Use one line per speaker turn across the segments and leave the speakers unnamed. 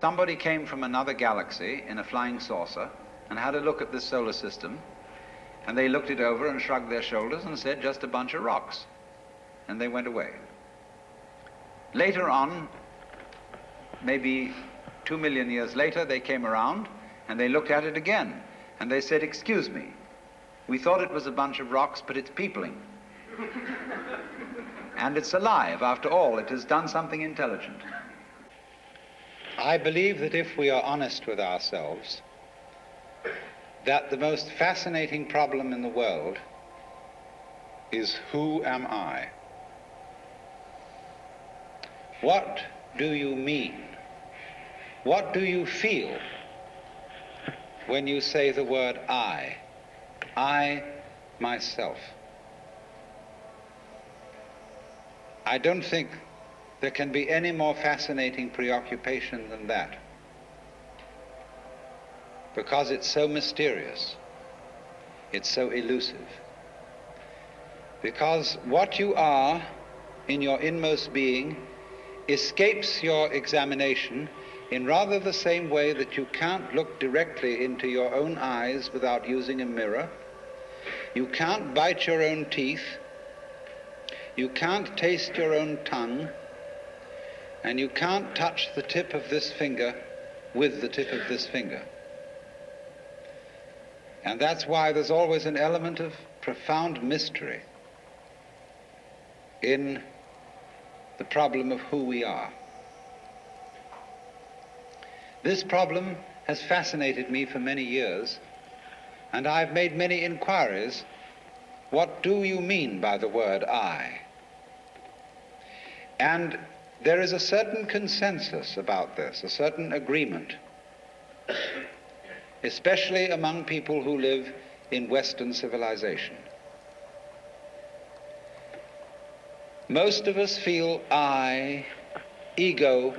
Somebody came from another galaxy in a flying saucer and had a look at this solar system, and they looked it over and shrugged their shoulders and said, just a bunch of rocks, and they went away. Later on, maybe 2 million years later, they came around and they looked at it again, and they said, excuse me, we thought it was a bunch of rocks, but it's peopling. And it's alive. After all, it has done something intelligent. I believe that if we are honest with ourselves, that the most fascinating problem in the world is, who am I? What do you mean? What do you feel when you say the word I myself? I don't think there can be any more fascinating preoccupation than that, because it's so mysterious, it's so elusive. Because what you are in your inmost being escapes your examination in rather the same way that you can't look directly into your own eyes without using a mirror. You can't bite your own teeth. You can't taste your own tongue. And you can't touch the tip of this finger with the tip of this finger. And that's why there's always an element of profound mystery in the problem of who we are. This problem has fascinated me for many years, and I've made many inquiries. What do you mean by the word I? And there is a certain consensus about this, a certain agreement, especially among people who live in Western civilization. Most of us feel I, ego,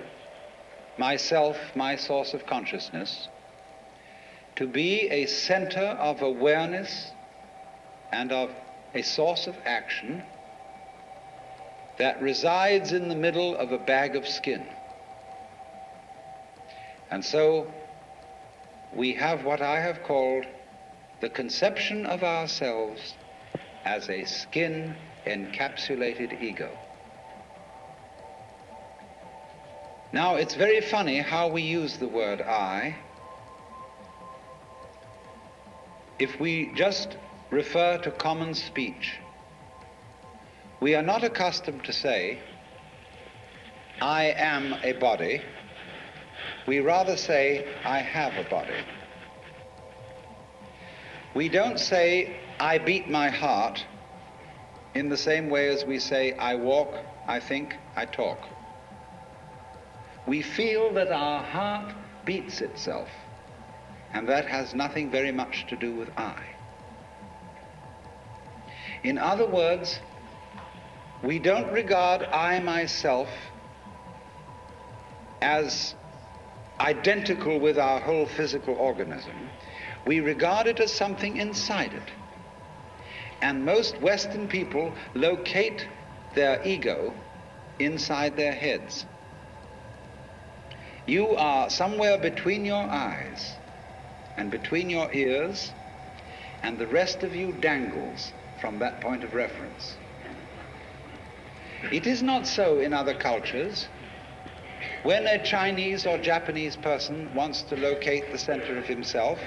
myself, my source of consciousness, to be a center of awareness and of a source of action that resides in the middle of a bag of skin. And so we have what I have called the conception of ourselves as a skin-encapsulated ego. Now, it's very funny how we use the word I. If we just refer to common speech, we are not accustomed to say, I am a body. We rather say, I have a body. We don't say, I beat my heart, in the same way as we say, I walk, I think, I talk. We feel that our heart beats itself, and that has nothing very much to do with I. In other words, we don't regard I myself as identical with our whole physical organism. We regard it as something inside it. And most Western people locate their ego inside their heads. You are somewhere between your eyes and between your ears, and the rest of you dangles from that point of reference. It is not so in other cultures. When a Chinese or Japanese person wants to locate the center of himself,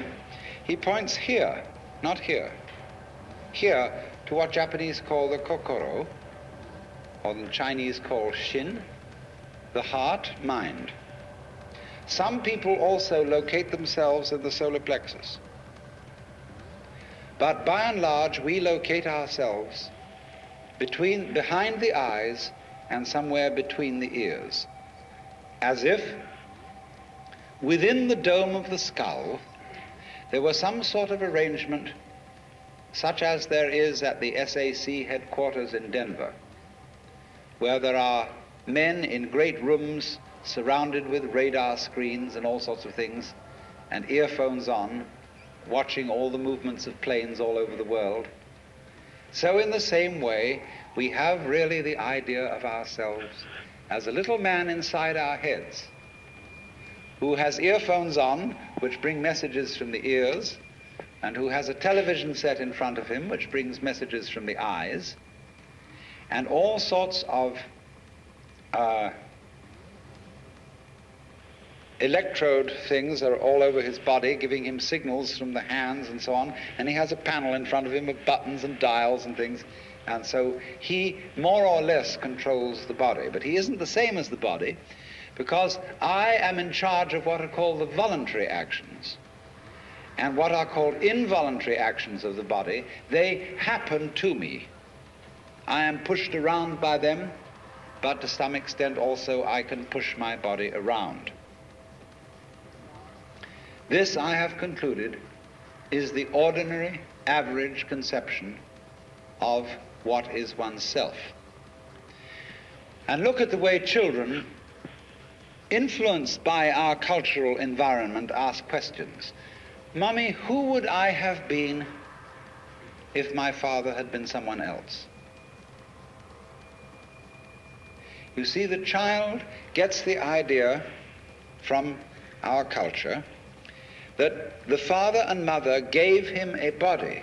he points here, not here. Here to what Japanese call the kokoro, or the Chinese call shin, the heart, mind. Some people also locate themselves in the solar plexus. But by and large, we locate ourselves behind the eyes and somewhere between the ears, as if within the dome of the skull there were some sort of arrangement such as there is at the SAC headquarters in Denver, where there are men in great rooms surrounded with radar screens and all sorts of things, and earphones on, watching all the movements of planes all over the world. So in the same way, we have really the idea of ourselves as a little man inside our heads, who has earphones on which bring messages from the ears, and who has a television set in front of him which brings messages from the eyes, and all sorts of electrode things are all over his body, giving him signals from the hands and so on, and he has a panel in front of him of buttons and dials and things, and so he more or less controls the body. But he isn't the same as the body, because I am in charge of what are called the voluntary actions. And what are called involuntary actions of the body, they happen to me. I am pushed around by them, but to some extent also I can push my body around. This, I have concluded, is the ordinary, average conception of what is oneself. And look at the way children, influenced by our cultural environment, ask questions. Mummy, who would I have been if my father had been someone else? You see, the child gets the idea from our culture that the father and mother gave him a body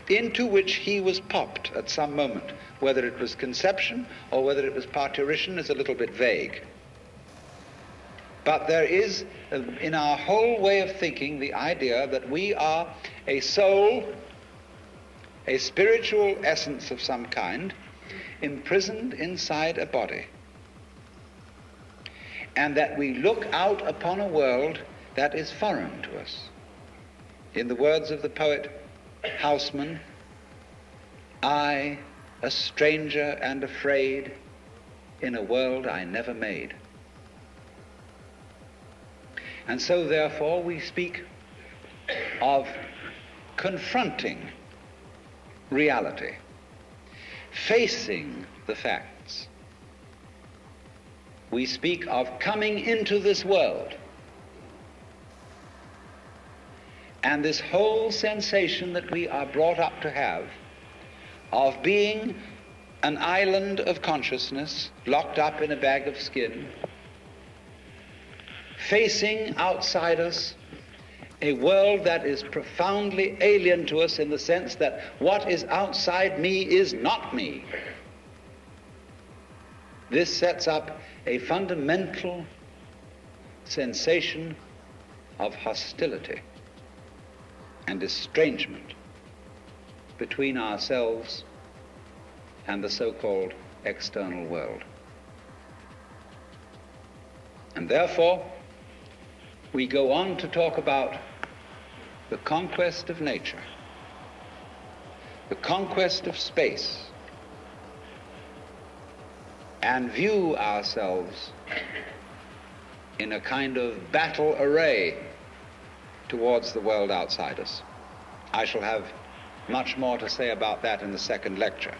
into which he was popped at some moment. Whether it was conception or whether it was parturition is a little bit vague. But there is, in our whole way of thinking, the idea that we are a soul, a spiritual essence of some kind, imprisoned inside a body, and that we look out upon a world that is foreign to us. In the words of the poet Houseman, I, a stranger and afraid, in a world I never made. And so, therefore, we speak of confronting reality, facing the facts. We speak of coming into this world. And this whole sensation that we are brought up to have of being an island of consciousness locked up in a bag of skin, facing outside us a world that is profoundly alien to us in the sense that what is outside me is not me. This sets up a fundamental sensation of hostility and estrangement between ourselves and the so-called external world. And therefore, we go on to talk about the conquest of nature, the conquest of space, and view ourselves in a kind of battle array towards the world outside us. I shall have much more to say about that in the second lecture,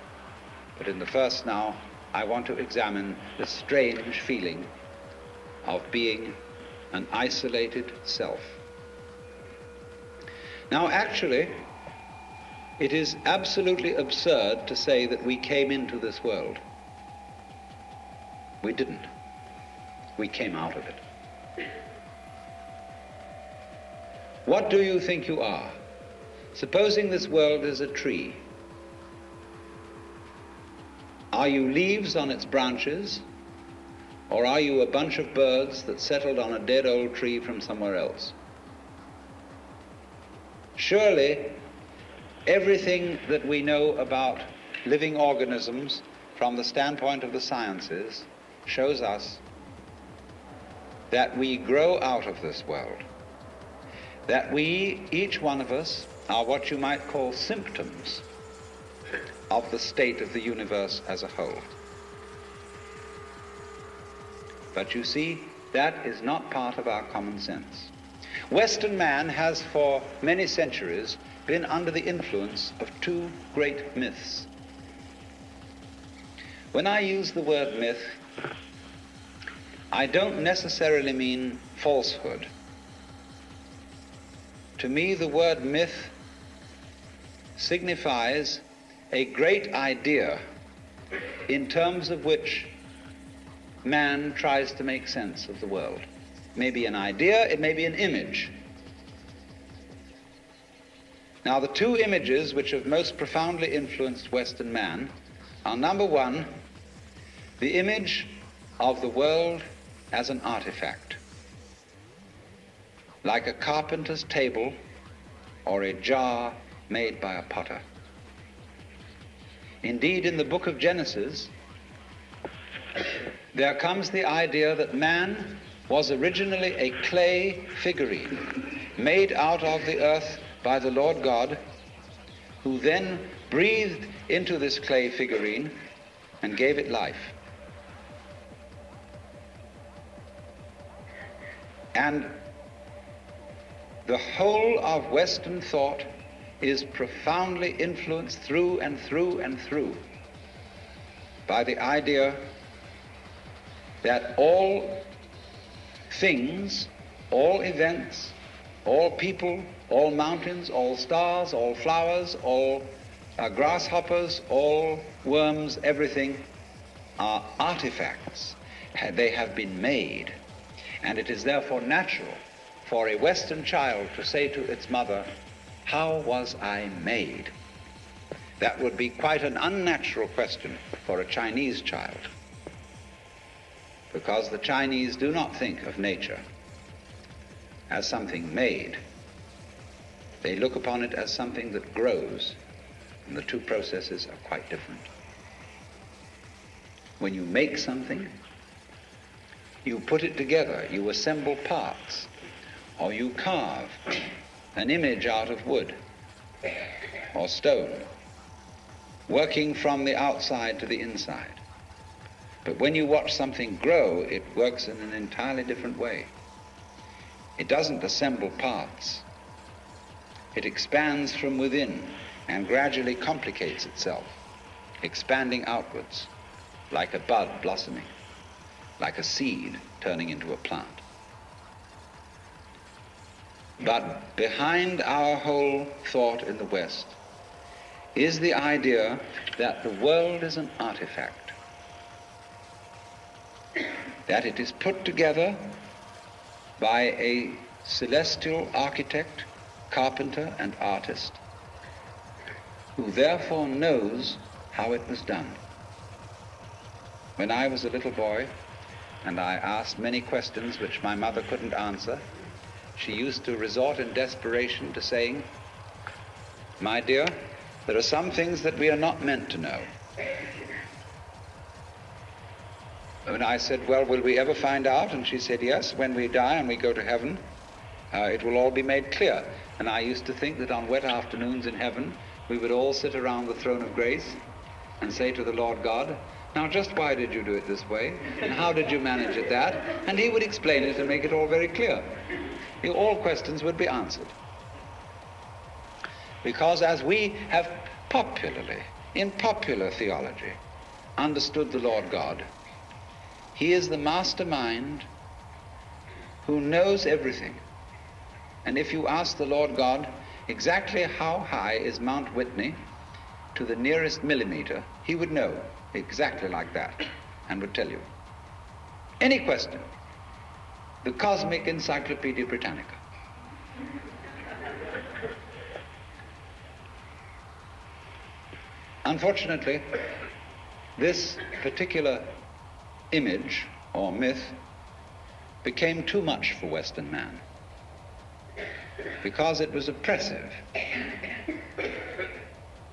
but in the first now, I want to examine the strange feeling of being an isolated self. Now, actually, it is absolutely absurd to say that we came into this world. We didn't. We came out of it. What do you think you are? Supposing this world is a tree. Are you leaves on its branches, or are you a bunch of birds that settled on a dead old tree from somewhere else? Surely, everything that we know about living organisms from the standpoint of the sciences shows us that we grow out of this world, that we, each one of us, are what you might call symptoms of the state of the universe as a whole. But you see, that is not part of our common sense. Western man has for many centuries been under the influence of two great myths. When I use the word myth, I don't necessarily mean falsehood. To me, the word myth signifies a great idea in terms of which man tries to make sense of the world. may be an idea, it may be an image. Now, the two images which have most profoundly influenced Western man are, number one, the image of the world as an artifact, like a carpenter's table or a jar made by a potter. Indeed, in the book of Genesis, there comes the idea that man was originally a clay figurine made out of the earth by the Lord God, who then breathed into this clay figurine and gave it life. And the whole of Western thought is profoundly influenced through and through and through by the idea that all things, all events, all people, all mountains, all stars, all flowers, all grasshoppers, all worms, everything are artifacts. They have been made. And it is therefore natural for a Western child to say to its mother, "How was I made?" That would be quite an unnatural question for a Chinese child, because the Chinese do not think of nature as something made. They look upon it as something that grows, and the two processes are quite different. When you make something, you put it together, you assemble parts, or you carve an image out of wood or stone, working from the outside to the inside. But when you watch something grow, it works in an entirely different way. It doesn't assemble parts. It expands from within and gradually complicates itself, expanding outwards, like a bud blossoming, like a seed turning into a plant. But behind our whole thought in the West is the idea that the world is an artifact, that it is put together by a celestial architect, carpenter, and artist, who therefore knows how it was done. When I was a little boy, and I asked many questions which my mother couldn't answer, she used to resort in desperation to saying, "My dear, there are some things that we are not meant to know." And I said, "Well, will we ever find out?" And she said, "Yes, when we die and we go to heaven, it will all be made clear." And I used to think that on wet afternoons in heaven, we would all sit around the throne of grace and say to the Lord God, "Now just why did you do it this way? And how did you manage it that?" And he would explain it and make it all very clear. All questions would be answered. Because as we have popularly, in popular theology, understood the Lord God, he is the mastermind who knows everything. And if you ask the Lord God exactly how high is Mount Whitney to the nearest millimeter, he would know exactly like that and would tell you. Any question. The Cosmic Encyclopedia Britannica. Unfortunately, this particular image or myth became too much for Western man, because it was oppressive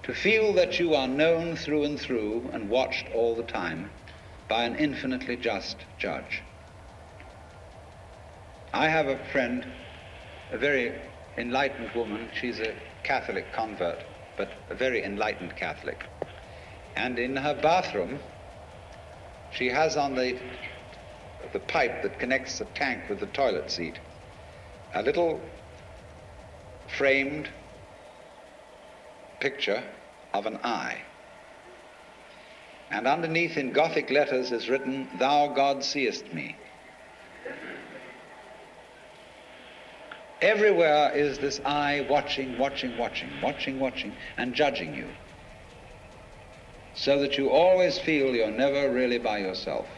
to feel that you are known through and through and watched all the time by an infinitely just judge. I have a friend, a very enlightened woman. She's a Catholic convert, but a very enlightened Catholic. And in her bathroom, she has on the pipe that connects the tank with the toilet seat a little framed picture of an eye. And underneath in Gothic letters is written, "Thou God seest me." Everywhere is this eye watching, and judging you, so that you always feel you're never really by yourself.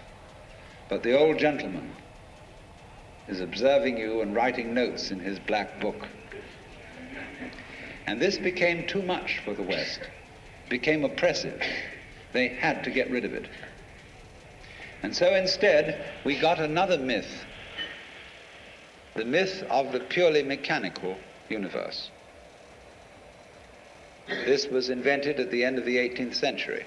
But the old gentleman is observing you and writing notes in his black book. And this became too much for the West, became oppressive. They had to get rid of it. And so instead, we got another myth, the myth of the purely mechanical universe. This was invented at the end of the 18th century,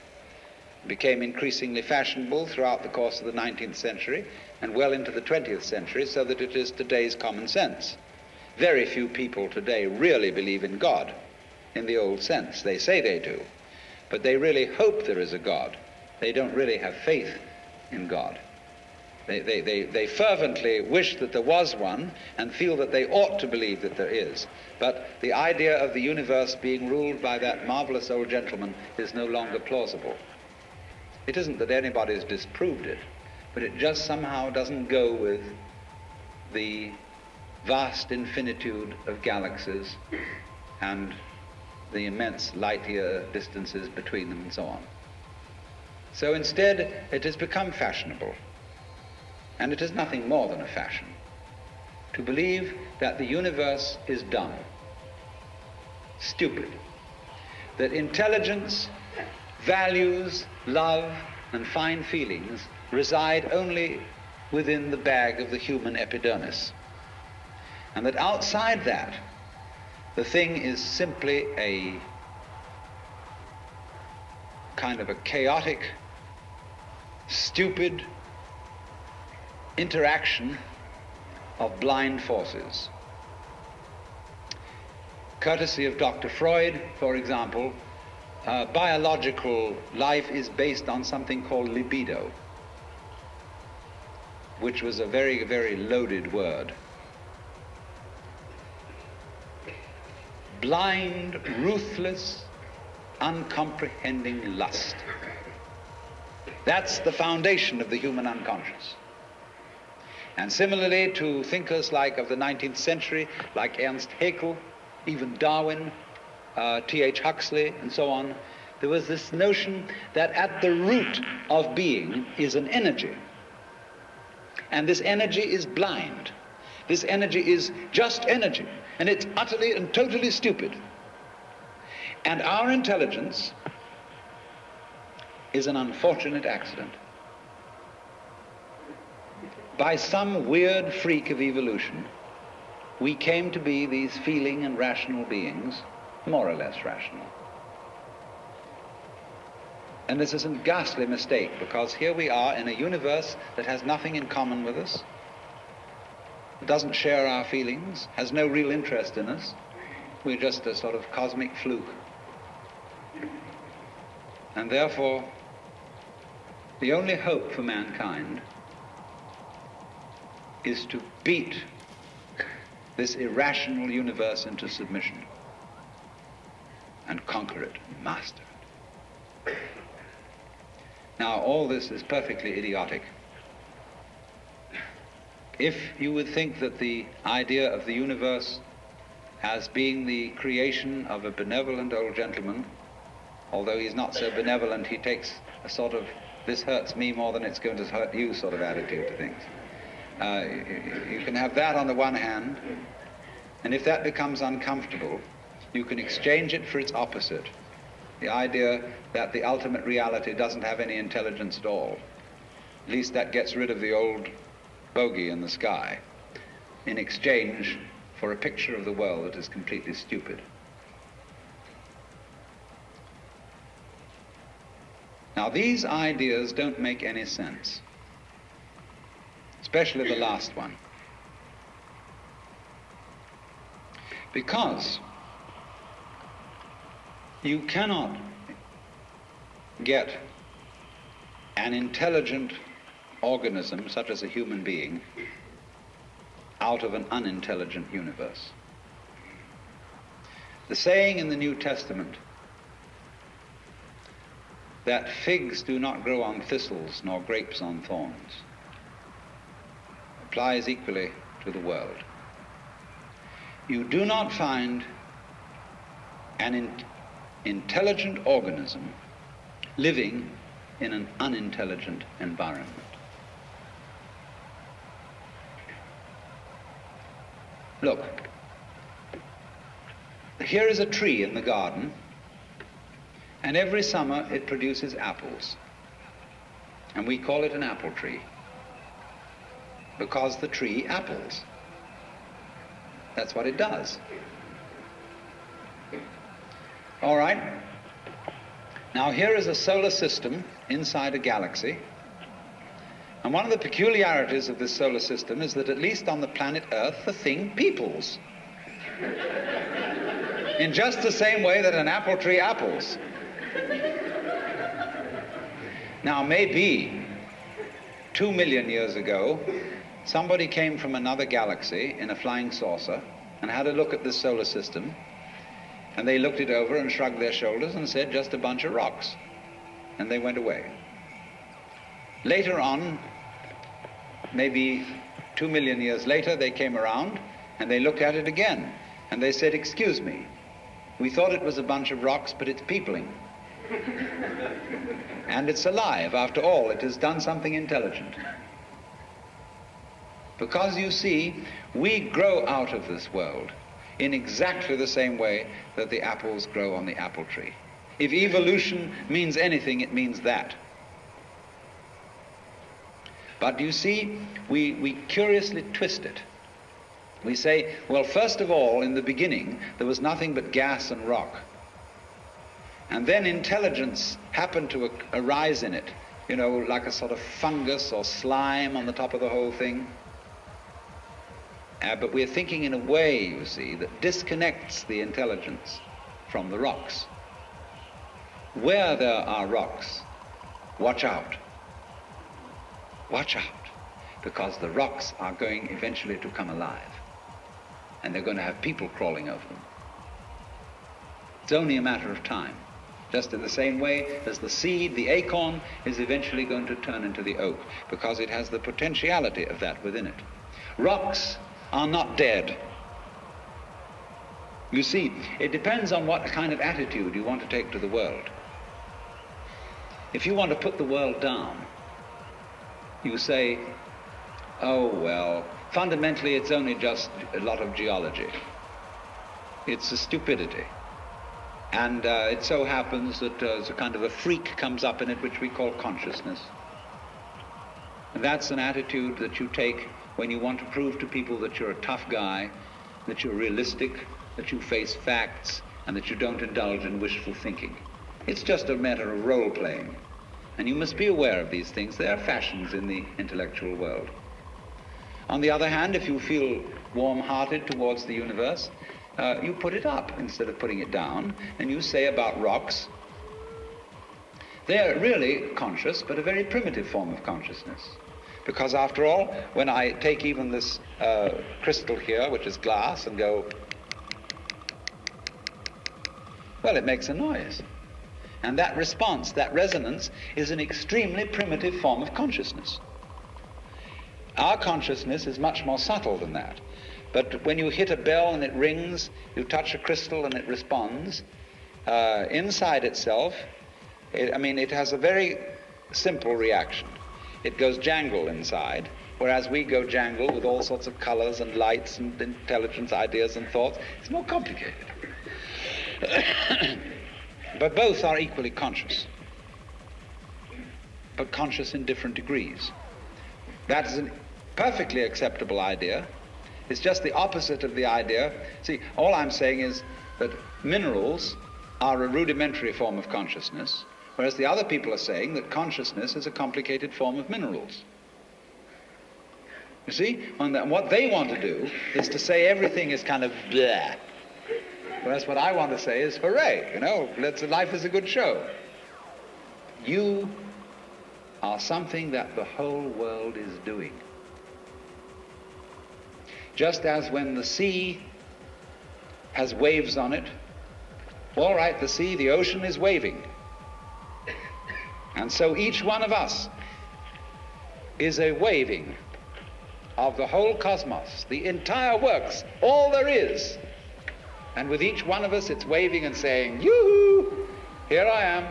became increasingly fashionable throughout the course of the 19th century and well into the 20th century, so that it is today's common sense. Very few people today really believe in God in the old sense. They say they do, but they really hope there is a God. They don't really have faith in God. They fervently wish that there was one and feel that they ought to believe that there is. But the idea of the universe being ruled by that marvelous old gentleman is no longer plausible. It isn't that anybody's disproved it, but it just somehow doesn't go with the vast infinitude of galaxies and the immense light-year distances between them and so on. So instead, it has become fashionable, and it is nothing more than a fashion, to believe that the universe is dumb, stupid, that intelligence, values, love, and fine feelings reside only within the bag of the human epidermis, and that outside that, the thing is simply a kind of a chaotic, stupid interaction of blind forces. Courtesy of Dr. Freud, for example, biological life is based on something called libido, which was a very, very loaded word. Blind, ruthless, uncomprehending lust. That's the foundation of the human unconscious. And similarly to thinkers like of the 19th century, like Ernst Haeckel, even Darwin, T.H. Huxley, and so on, there was this notion that at the root of being is an energy. And this energy is blind. This energy is just energy, and it's utterly and totally stupid. And our intelligence is an unfortunate accident. By some weird freak of evolution, we came to be these feeling and rational beings, more or less rational. And this is a ghastly mistake, because here we are in a universe that has nothing in common with us, doesn't share our feelings, has no real interest in us. We're just a sort of cosmic fluke. And therefore, the only hope for mankind is to beat this irrational universe into submission and conquer it, master it. Now, all this is perfectly idiotic. If you would think that the idea of the universe as being the creation of a benevolent old gentleman, although he's not so benevolent, he takes a sort of, this hurts me more than it's going to hurt you sort of attitude to things. You can have that on the one hand, and if that becomes uncomfortable, you can exchange it for its opposite, the idea that the ultimate reality doesn't have any intelligence at all. At least that gets rid of the old bogey in the sky, in exchange for a picture of the world that is completely stupid. Now, these ideas don't make any sense, especially the last one, because you cannot get an intelligent organism, such as a human being, out of an unintelligent universe. The saying in the New Testament that figs do not grow on thistles nor grapes on thorns applies equally to the world. You do not find an intelligent organism living in an unintelligent environment. Look, here is a tree in the garden, and every summer it produces apples. And we call it an apple tree, because the tree apples. That's what it does. All right. Now here is a solar system inside a galaxy. And one of the peculiarities of this solar system is that at least on the planet Earth, the thing peoples. In just the same way that an apple tree apples. Now maybe 2 million years ago, somebody came from another galaxy in a flying saucer and had a look at this solar system, and they looked it over and shrugged their shoulders and said, just a bunch of rocks. And they went away. Later on, maybe 2 million years later, they came around and they looked at it again. And they said, excuse me, we thought it was a bunch of rocks, but it's peopling. And it's alive. After all, it has done something intelligent. Because you see, we grow out of this world in exactly the same way that the apples grow on the apple tree. If evolution means anything, it means that. But you see, we curiously twist it. We say, well, first of all, in the beginning, there was nothing but gas and rock. And then intelligence happened to arise in it, you know, like a sort of fungus or slime on the top of the whole thing. But we're thinking in a way, you see, that disconnects the intelligence from the rocks. Where there are rocks, watch out. Watch out, because the rocks are going eventually to come alive. And they're going to have people crawling over them. It's only a matter of time. Just in the same way as the seed, the acorn, is eventually going to turn into the oak, because it has the potentiality of that within it. Rocks are not dead. You see, it depends on what kind of attitude you want to take to the world. If you want to put the world down, you say, oh, well, fundamentally it's only just a lot of geology. It's a stupidity. And it so happens that a kind of a freak comes up in it which we call consciousness. And that's an attitude that you take when you want to prove to people that you're a tough guy, that you're realistic, that you face facts, and that you don't indulge in wishful thinking. It's just a matter of role-playing. And you must be aware of these things. They are fashions in the intellectual world. On the other hand, if you feel warm-hearted towards the universe, you put it up instead of putting it down, and you say about rocks, they're really conscious, but a very primitive form of consciousness. Because after all, when I take even this crystal here, which is glass, and go, well, it makes a noise. And that response, that resonance, is an extremely primitive form of consciousness. Our consciousness is much more subtle than that. But when you hit a bell and it rings, you touch a crystal and it responds, inside itself, it has a very simple reaction. It goes jangle inside, whereas we go jangle with all sorts of colors and lights and intelligence, ideas and thoughts. It's more complicated. But both are equally conscious, but conscious in different degrees. That is a perfectly acceptable idea. It's just the opposite of the idea. See, all I'm saying is that minerals are a rudimentary form of consciousness, whereas the other people are saying that consciousness is a complicated form of minerals. You see? And what they want to do is to say everything is kind of bleh. Whereas what I want to say is, hooray, life is a good show. You are something that the whole world is doing. Just as when the sea has waves on it, all right, the sea, the ocean is waving. And so each one of us is a waving of the whole cosmos, the entire works, all there is. And with each one of us, it's waving and saying, yoo-hoo, here I am.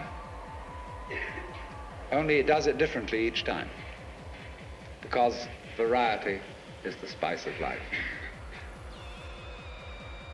Only it does it differently each time, because variety is the spice of life.